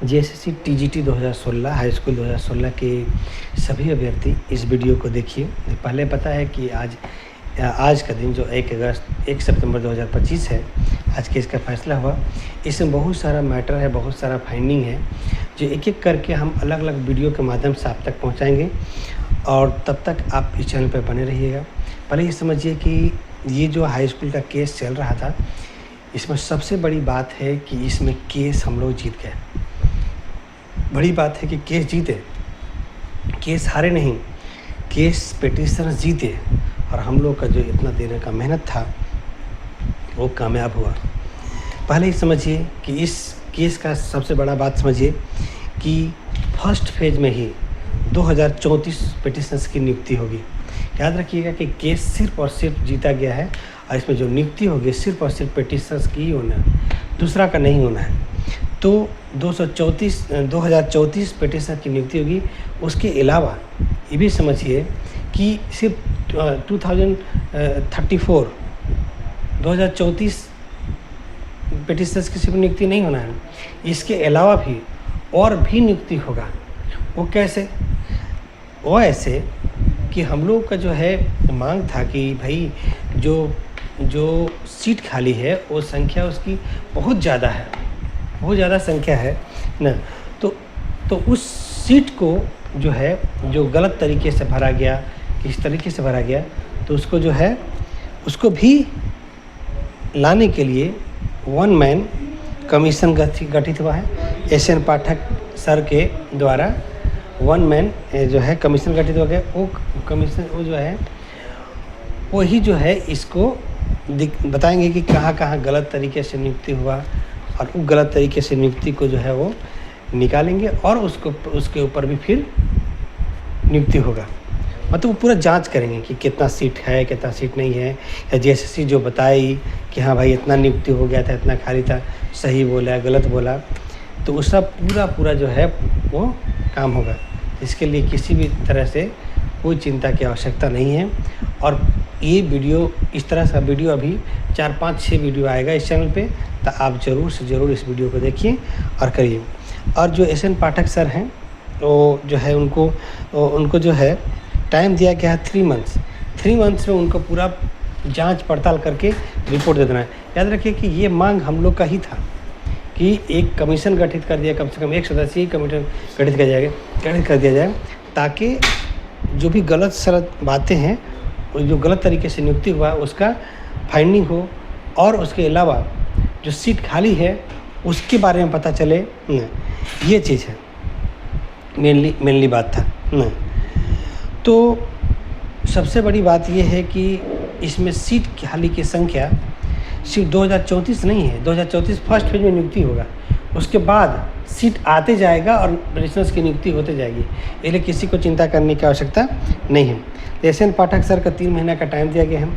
JSSC TGT 2016 high school 2016 के सभी अभ्यर्थी इस वीडियो को देखिए। पहले पता है कि आज का दिन जो 1 सितंबर 2025 है, आज के इसका फैसला हुआ। इसमें बहुत सारा मैटर है, बहुत सारा फाइंडिंग है, जो एक एक करके हम अलग अलग वीडियो के माध्यम से आप तक पहुंचाएंगे। और तब तक आप इस चैनल पर बने रहिएगा। पहले ये समझिए कि ये जो हाई स्कूल का केस चल रहा था, इसमें सबसे बड़ी बात है कि इसमें केस हम लोग जीत गए। बड़ी बात है कि केस जीते, केस हारे नहीं, केस पिटीशनर जीते। और हम लोग का जो इतना देने का मेहनत था वो कामयाब हुआ। पहले ही समझिए कि इस केस का सबसे बड़ा बात समझिए कि फर्स्ट फेज में ही 2034 पिटीशनर्स की नियुक्ति होगी। याद रखिएगा कि केस सिर्फ और सिर्फ जीता गया है और इसमें जो नियुक्ति होगी सिर्फ और सिर्फ पिटीशनर्स की ही होना है, दूसरा का नहीं होना है। तो 2034 पिटीशनर की नियुक्ति होगी। उसके अलावा ये भी समझिए कि सिर्फ 2034 पिटीशनर्स की सिर्फ नियुक्ति नहीं होना है, इसके अलावा भी और भी नियुक्ति होगा। वो कैसे? वो ऐसे कि हम लोग का जो है मांग था कि भाई जो सीट खाली है वो संख्या उसकी बहुत ज़्यादा है, बहुत ज़्यादा संख्या है ना। तो उस सीट को जो है जो गलत तरीके से भरा गया, किस तरीके से भरा गया, तो उसको जो है उसको भी लाने के लिए वन मैन कमीशन गठित हुआ है। एस.एन. पाठक सर के द्वारा वन मैन जो है कमीशन गठित हो गया। वो कमीशन वो जो है वही जो है इसको बताएंगे कि कहाँ कहाँ गलत तरीके से नियुक्ति हुआ, और वो गलत तरीके से नियुक्ति को जो है वो निकालेंगे और उसके ऊपर भी फिर नियुक्ति होगा। मतलब वो पूरा जांच करेंगे कि कितना सीट है, कितना सीट नहीं है, या जेएसएससी जो बताई कि हाँ भाई इतना नियुक्ति हो गया था, इतना खाली था, सही बोला गलत बोला, तो उसका पूरा जो है वो काम होगा। इसके लिए किसी भी तरह से कोई चिंता की आवश्यकता नहीं है। और ये वीडियो, इस तरह का वीडियो अभी 4, 5, 6 वीडियो आएगा इस चैनल पे, तो आप ज़रूर से ज़रूर इस वीडियो को देखिए और करिए। और जो एस.एन. पाठक सर हैं वो जो है उनको जो है टाइम दिया गया है 3 मंथ्स। 3 मंथ्स में उनको पूरा जांच पड़ताल करके रिपोर्ट दे देना है। याद रखिए कि ये मांग हम लोग का ही था कि एक कमीशन गठित कर दिया, कम से कम एक सदस्यीय कमेटी गठित कर दिया जाए, ताकि जो भी गलत सलत बातें हैं, जो गलत तरीके से नियुक्ति हुआ उसका फाइंडिंग हो, और उसके अलावा जो सीट खाली है उसके बारे में पता चले। ये चीज़ है मेनली बात था ना। तो सबसे बड़ी बात ये है कि इसमें सीट खाली की संख्या सिर्फ 2034 नहीं है। 2034 फर्स्ट फेज में नियुक्ति होगा, उसके बाद सीट आते जाएगा और पिटीशनर्स की नियुक्ति होते जाएगी। इसलिए किसी को चिंता करने की आवश्यकता नहीं है। एस.एन. पाठक सर का 3 महीना का टाइम दिया गया है।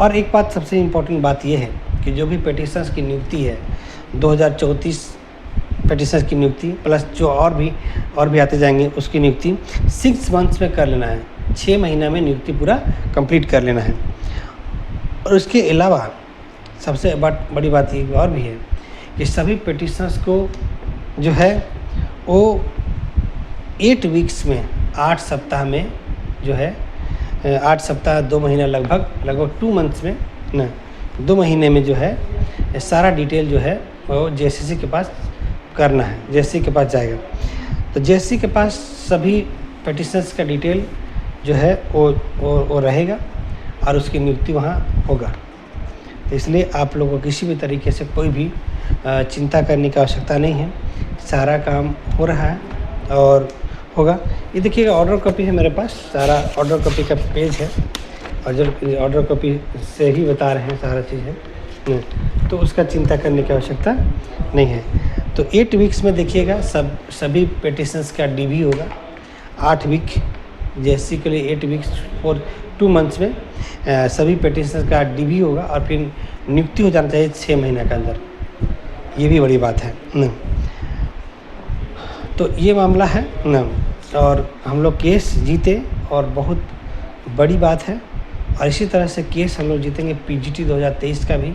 और एक बात, सबसे इम्पोर्टेंट बात यह है कि जो भी पिटीशनर्स की नियुक्ति है, 2034 पिटीशनर्स की नियुक्ति प्लस जो और भी आते जाएंगे उसकी नियुक्ति 6 मंथ्स में कर लेना है। 6 महीना में नियुक्ति पूरा कंप्लीट कर लेना है। और उसके अलावा सबसे बड़ी बात ये और भी है कि सभी पिटीशनर्स को जो है वो 8 वीक्स में, 8 सप्ताह में जो है 8 सप्ताह 2 महीना लगभग 2 मंथ्स में ना, 2 महीने में जो है सारा डिटेल जो है वो जेएसएससी के पास करना है, जेएसएससी के पास जाएगा। तो जेएसएससी के पास सभी पिटीशनर्स का डिटेल जो है वो रहेगा और उसकी नियुक्ति वहाँ होगा। तो इसलिए आप लोगों को किसी भी तरीके से कोई भी चिंता करने की आवश्यकता नहीं है। सारा काम हो रहा है और होगा। ये देखिएगा ऑर्डर कॉपी है मेरे पास, सारा ऑर्डर कॉपी का पेज है, और जो ऑर्डर कॉपी से ही बता रहे हैं सारा चीज़ है, तो उसका चिंता करने की आवश्यकता नहीं है। तो 8 वीक्स में देखिएगा सभी पिटीशनर्स का डीवी होगा। 8 वीक जेएसएससी के लिए 8 वीक्स और 2 मंथ्स में सभी पिटीशनर्स का डीवी होगा, और फिर नियुक्ति हो जाना चाहिए 6 महीने के अंदर। ये भी बड़ी बात है ना। तो ये मामला है ना, और हम लोग केस जीते और बहुत बड़ी बात है। और इसी तरह से केस हम लोग जीतेंगे पीजीटी 2023 का भी।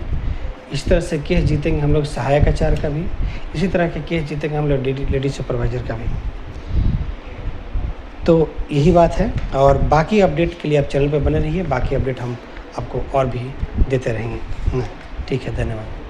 इस तरह से केस जीतेंगे हम लोग सहायक आचार्य का भी, इसी तरह के केस जीतेंगे हम लोग लेडी सुपरवाइज़र का भी। तो यही बात है, और बाकी अपडेट के लिए आप चैनल पर बने रहिए, बाकी अपडेट हम आपको और भी देते रहेंगे। ठीक है, धन्यवाद।